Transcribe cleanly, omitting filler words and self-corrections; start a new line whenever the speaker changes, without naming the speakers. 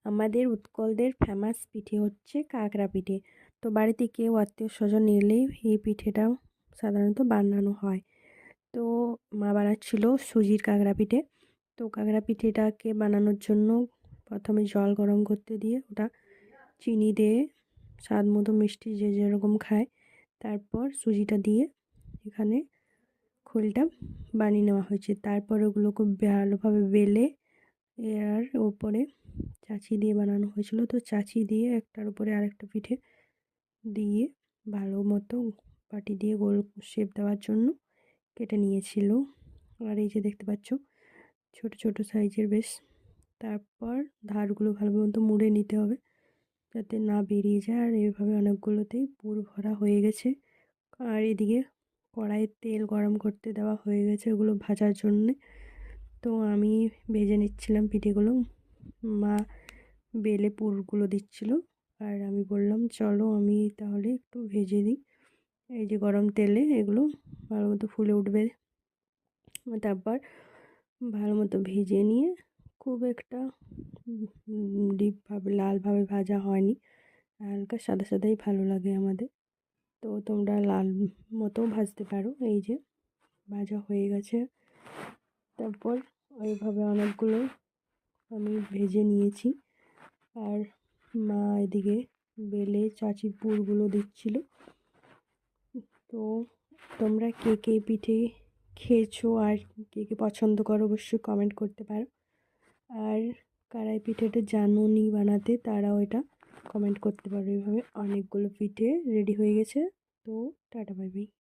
আমাদের উৎকলদের ফেমাস পিঠে হচ্ছে কাঁকড়া পিঠে। তো বাড়িতে কেউ আত্মীয়-স্বজন এলেই এই পিঠেটা সাধারণত বানানো হয়। তো মা বানাচ্ছিল সুজির কাঁকড়া পিঠে। তো কাঁকড়া পিঠেটাকে বানানোর জন্য প্রথমে জল গরম করতে দিয়ে ওটা চিনি দিয়ে স্বাদ মতো মিষ্টি যে যেরকম খায়, তারপর সুজিটা দিয়ে এখানে খোলটা বানিয়ে নেওয়া হয়েছে। তারপর ওগুলো খুব ভালোভাবে বেলে এর উপরে চাঁচি দিয়ে বানানো হয়েছিল। তো চাঁচি দিয়ে একটার উপরে আরেকটা পিঠে দিয়ে ভালো মতো বাটি দিয়ে গোল শেপ দেওয়ার জন্য কেটে নিয়েছিল। আর এই যে দেখতে পাচ্ছ ছোট ছোট সাইজের বেশ। তারপর ধারগুলো ভালো মতো মুড়ে নিতে হবে যাতে না বেরিয়ে যায়। আর এইভাবে অনেকগুলোতেই পুর ভরা হয়ে গেছে। আর এদিকে কড়াইয়ে তেল গরম করতে দেওয়া হয়ে গেছে ওগুলো ভাজার জন্যে। তো আমি ভেজে নিচ্ছিলাম পিঠেগুলো, মা বেলে পুরগুলো দিচ্ছিল। আর আমি বললাম চলো আমি তাহলে একটু ভেজে দিই। এই যে গরম তেলে এগুলো ভালো মতো ফুলে উঠবে। তারপর ভালো মতো ভেজে নিয়ে খুব একটা ডিপভাবে লালভাবে ভাজা হয়নি, হালকা সাদা সাদাই ভালো লাগে আমাদের। তো তোমরা লাল মতো ভাজতে পারো। এই যে ভাজা হয়ে গেছে। তারপর ওইভাবে অনেকগুলো আমি ভেজে নিয়েছি। আর মা এদিকে বেলে চাচির পুরগুলো দিচ্ছিল। তো তোমরা কে কে পিঠে খেয়েছো আর কে কে পছন্দ করো অবশ্যই কমেন্ট করতে পারো। আর কারাই পিঠেটা জানো নি বানাতে তারাও এটা কমেন্ট করতে পারো। এইভাবে অনেকগুলো পিঠে রেডি হয়ে গেছে। তো টাটা বাই বাই।